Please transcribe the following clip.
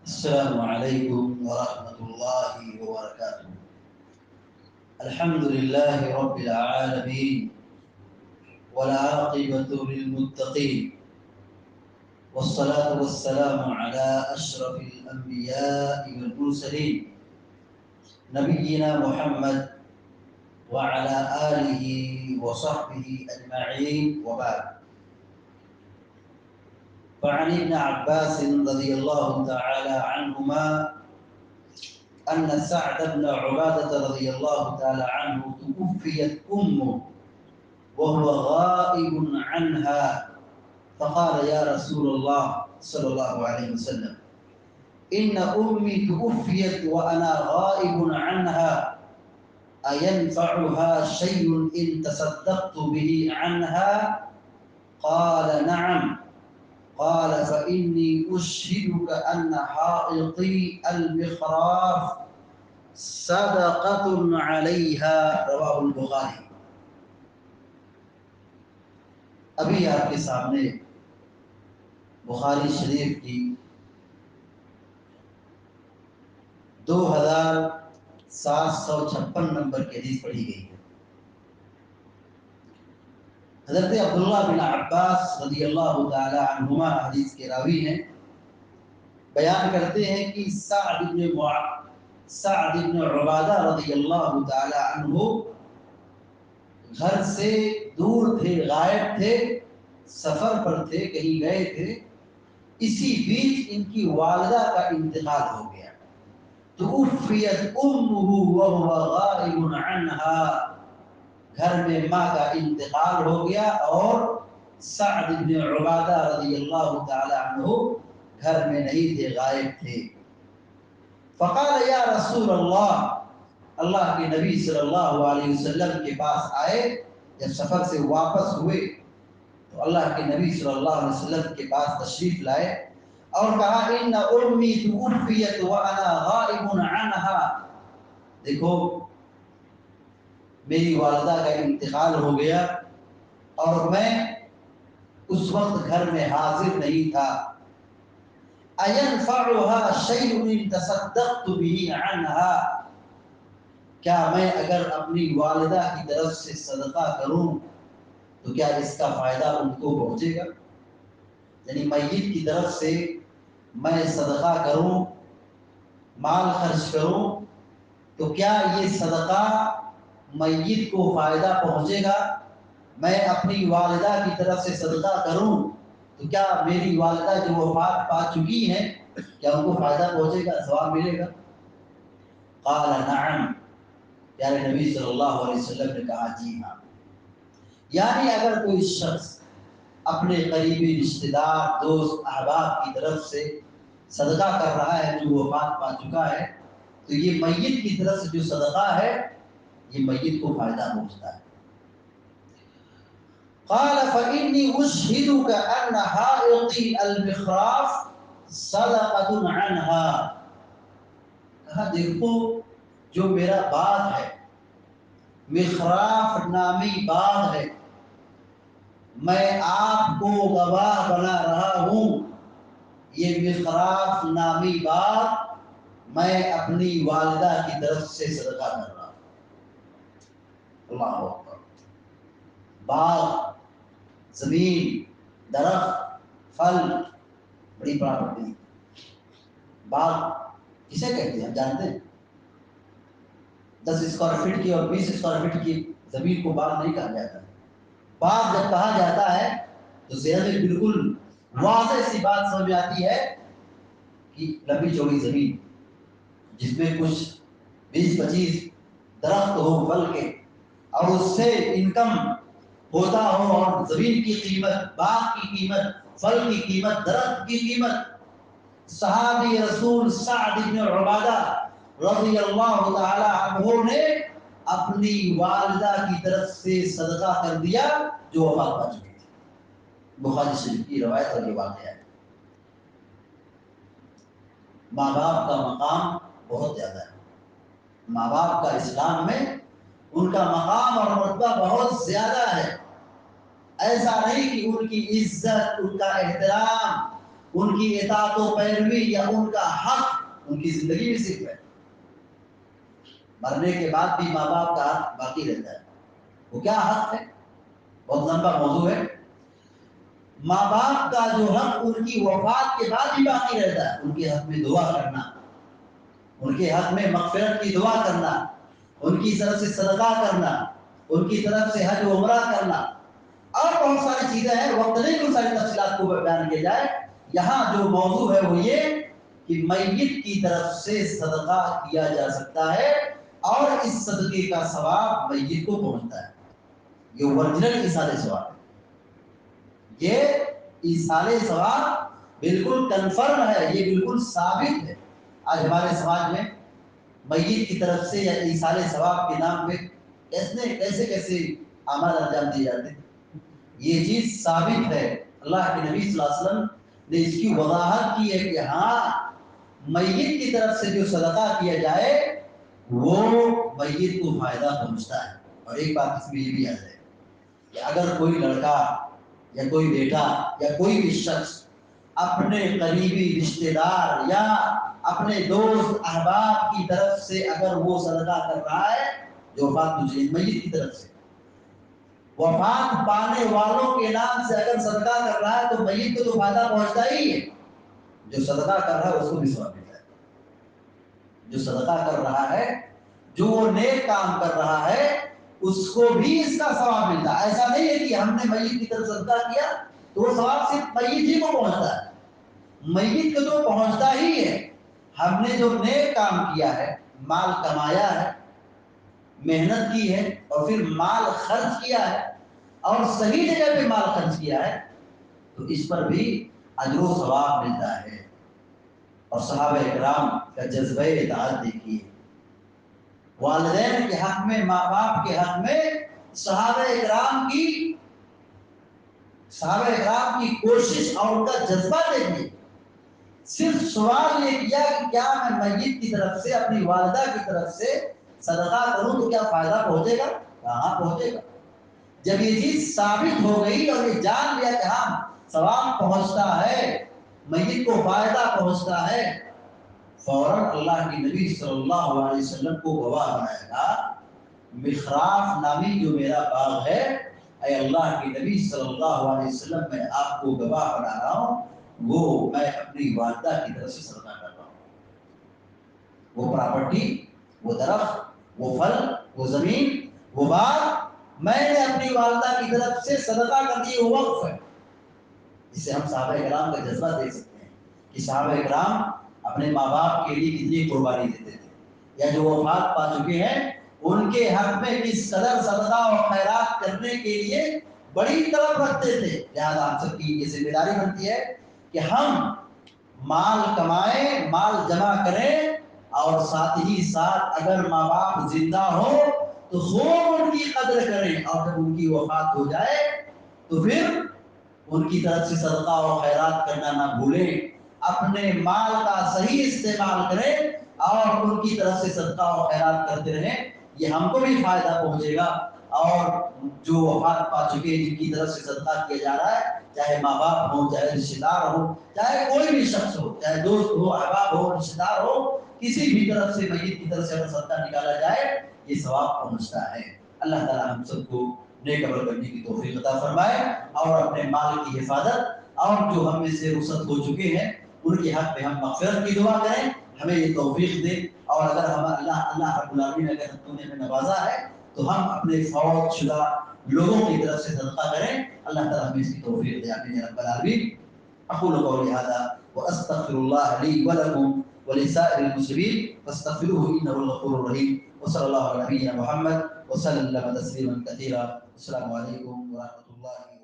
السلام عليكم ورحمة الله وبركاته. الحمد لله رب العالمين والعاقبة للمتقين والصلاة والسلام على أشرف الأنبياء والمرسلين نبينا محمد وعلى آله وصحبه أجمعين وبعد. فعن ابن عباس رضي الله تعالى عنهما أن سعد بن عبادة رضي الله تعالى عنه توفيت أمه وهو غائب عنها، فقال يا رسول الله صلى الله عليه وسلم إن أمي توفيت وأنا غائب عنها أينفعها شيء إن تصدقت به عنها؟ قال نعم. قال فإني أشهدك أن حائطي المخراف صدقة عليها. رواه البخاری. ابھی آپ کے سامنے بخاری شریف کی 2756 نمبر کی حدیث پڑھی گئی ہے. حضرت عبداللہ بن عباس رضی اللہ تعالی عنہما حدیث کے راوی ہیں، بیان کرتے ہیں کہ سعد بن عبادہ رضی اللہ تعالی عنہ گھر سے دور تھے، غائب تھے، سفر پر تھے، کہیں گئے تھے. اسی بیچ ان کی والدہ کا انتقال ہو گیا. توفیت امہ وهو غائب عنہا، گھر میں ماں کا انتقال ہو گیا اور سعد بن عبادہ رضی اللہ تعالی عنہ گھر میں نہیں تھے، غائب تھے. فقال یا رسول اللہ، اللہ کے نبی صلی اللہ علیہ وسلم کے پاس آئے. جب سفر سے واپس ہوئے تو اللہ کے نبی صلی اللہ علیہ وسلم کے پاس تشریف لائے اور کہا ان امی توفیت وانا غائب عنہا، دیکھو میری والدہ کا انتقال ہو گیا اور میں اس وقت گھر میں حاضر نہیں تھا. اینفعها شیء ان تصدقت به عنها، کیا میں اگر اپنی والدہ کی طرف سے صدقہ کروں تو کیا اس کا فائدہ ان کو پہنچے گا؟ یعنی میت کی طرف سے میں صدقہ کروں، مال خرچ کروں تو کیا یہ صدقہ میت کو فائدہ پہنچے گا؟ میں اپنی والدہ کی طرف سے صدقہ کروں تو کیا میری والدہ جو وفات پا چکی ہیں کیا ان کو فائدہ پہنچے گا، ثواب ملے گا؟ قال نعم، پیارے نبی صلی اللہ علیہ وسلم نے کہا جی ہاں. یعنی اگر کوئی شخص اپنے قریبی رشتہ دار، دوست، احباب کی طرف سے صدقہ کر رہا ہے جو وفات پا چکا ہے تو یہ میت کی طرف سے جو صدقہ ہے یہ میت کو فائدہ پہنچتا ہے. قال فإني أشهدك أن حائطي المخراف صدقة عنها، کہا دیکھو جو میرا باغ ہے، مخراف نامی باغ ہے، میں آپ کو گواہ بنا رہا ہوں. یہ مخراف نامی باغ میں اپنی والدہ کی طرف سے صدقہ کر رہا ہوں. اللہ اکبر. باغ، زمین، درخت، پھل، بڑی پراپرٹی. باغ کسے کہتے ہیں ہم جانتے ہیں؟ 10 اسکوائر فٹ کی اور 20 اسکوائر فٹ کی زمین کو باغ نہیں کہا جاتا. باغ جب کہا جاتا ہے تو ذہن میں بالکل واضح سی بات سمجھ آتی ہے کہ لمبی چوڑی زمین جس میں کچھ 20-25 درخت ہو پھل کے اور اس سے انکم ہوتا ہو، اور زمین کی قیمت، باغ کی قیمت، پھل کی قیمت، درخت کی قیمت. صحابی رسول سعد بن عبادہ رضی اللہ تعالی عنہ نے اپنی والدہ کی طرف سے صدقہ کر دیا جو وفات پا چکی تھی. بخاری شریف کی روایت اور یہ واقعہ ہے. ماں باپ کا مقام بہت زیادہ ہے. ماں باپ کا اسلام میں ان کا مقام اور مرتبہ بہت زیادہ ہے. ایسا نہیں کہ ان کی عزت، ان کا احترام، ان کی اطاعت و پیروی یا ان کا حق ان کی زندگی میں صرف ہے. مرنے کے بعد بھی ماں باپ کا حق باقی رہتا ہے. وہ کیا حق ہے؟ بہت لمبا موضوع ہے. ماں باپ کا جو حق ان کی وفات کے بعد بھی باقی رہتا ہے. ان کے حق میں دعا کرنا، ان کے حق میں مغفرت کی دعا کرنا، ان کی طرف سے صدقہ کرنا، ان کی طرف سے حج و عمرہ کرنا، اور بہت ساری چیزیں ہیں. وقت نہیں کہ ساری تفصیلات کو بیان کیا جائے. یہاں جو موضوع ہے وہ یہ کہ میت کی طرف سے صدقہ کیا جا سکتا ہے اور اس صدقے کا ثواب میت کو پہنچتا ہے. یہ اوریجنل ایصال ثواب ہے. یہ ایصال ثواب بالکل کنفرم ہے، یہ بالکل ثابت ہے. آج ہمارے سماج میں میت کی طرف سے یا ایصال ثواب کے نام پہ کیسے کیسے اعمال انجام دیے جاتے ہیں. یہ چیز ثابت ہے. اللہ کے نبی صلی اللہ علیہ وسلم نے اس کی وضاحت کی ہے کہ ہاں میت کی طرف سے جو صدقہ کیا جائے وہ میت کو فائدہ پہنچتا ہے. اور ایک بات اس میں یہ بھی یاد ہے کہ اگر کوئی لڑکا یا کوئی بیٹا یا کوئی بھی شخص اپنے قریبی رشتہ دار یا اپنے دوست احباب کی طرف سے اگر وہ صدقہ کر رہا ہے جو وفات گزری میت کی طرف سے، وفات پانے والوں کے نام سے اگر صدقہ کر رہا ہے تو میت کو تو فائدہ پہنچتا ہی ہے. جو صدقہ کر رہا ہے اس کو بھی ثواب ملتا ہے. جو صدقہ کر رہا ہے، جو وہ نیک کام کر رہا ہے، اس کو بھی اس کا ثواب ملتا ہے. ایسا نہیں ہے کہ ہم نے میت کی طرف صدقہ کیا تو وہ ثواب صرف میت ہی کو پہنچتا ہے. میت کو تو پہنچتا ہی ہے. ہم نے جو نیک کام کیا ہے، مال کمایا ہے، محنت کی ہے اور پھر مال خرچ کیا ہے اور صحیح جگہ پہ مال خرچ کیا ہے تو اس پر بھی اجر و ثواب ملتا ہے. اور صحابہ کرام کا جذبہ اطاعت دیکھیے. والدین کے حق میں، ماں باپ کے حق میں صحابہ کرام کی کوشش اور ان کا جذبہ دیکھیے. صرف سوال یہ کیا کہ کیا میں میت کی طرف سے، اپنی والدہ کی طرف سے صدقہ کروں تو کیا فائدہ پہنچے گا؟ کہاں پہنچے گا. جب یہ چیز ثابت ہو گئی اور یہ جان لیا کہ ہاں ثواب پہنچتا ہے، میت کو فائدہ پہنچتا ہے، فوراً اللہ کے نبی صلی اللہ علیہ وسلم کو گواہ بنائے گا. مخراف نامی جو میرا باغ ہے، اے اللہ کے نبی صلی اللہ علیہ وسلم میں آپ کو گواہ بنا رہا ہوں، وہ میں اپنی والدہ کی طرف سے صدقہ کر رہا ہوں. وہ پراپرٹی، وہ درخت، وہ پھل، وہ زمین، وہ باغ میں نے اپنی والدہ کی طرف سے صدقہ کر دی. وہ وقف ہے. اس سے ہم صحابہ کرام کا جذبہ دیکھ سکتے ہیں کہ صحابہ کرام اپنے ماں باپ کے لیے کتنی قربانی دیتے تھے، یا جو وفات پا چکے ہیں ان کے حق میں کس قدر صدقہ اور خیرات کرنے کے لیے بڑی طلب رکھتے تھے. لہذا ہم سب کی یہ ذمہ داری بنتی ہے کہ ہم مال کمائیں، مال جمع کریں اور ساتھ ہی ساتھ اگر ماں باپ زندہ ہو تو خوب ان کی قدر کریں، اور جب ان کی وفات ہو جائے تو پھر ان کی طرف سے صدقہ اور خیرات کرنا نہ بھولیں. اپنے مال کا صحیح استعمال کریں اور ان کی طرف سے صدقہ اور خیرات کرتے رہیں. یہ ہم کو بھی فائدہ پہنچے گا اور جو وفات پا چکے جن کی طرف سے صدقہ کیا جا رہا ہے، چاہے ماں باپ ہو، چاہے رشتے دار ہو، چاہے کوئی بھی شخص ہو، چاہے دوست ہو، احباب ہو، رشتے دار ہو، کسی بھی طرف سے میت کی طرف سے اگر صدقہ نکالا جائے یہ ثواب پہنچتا ہے. اللہ تعالیٰ ہم سب کو نیک عمل کرنے کی توفیق عطا فرمائے اور اپنے مال کی حفاظت، اور جو ہم میں سے رخصت ہو چکے ہیں ان کے حق میں ہم مغفرت کی دعا کریں. ہمیں یہ توفیق دے. اور اگر ہم اللہ رب العالمین اگر ہم نے ہمیں نوازا ہے تو ہم اپنے فوت شدہ لوگوں کی طرف سے صدقہ کریں. اللہ تعالیٰ ہمیں اس کی توفیق دے. آمین یا رب العالمین. اقول قولی هذا واستغفر الله لي ولكم ولسائر المسلمين فاستغفروه انه الغفور الرحيم. وصلى الله على نبينا محمد وسلم تسليما كثيرا. السلام عليكم ورحمه الله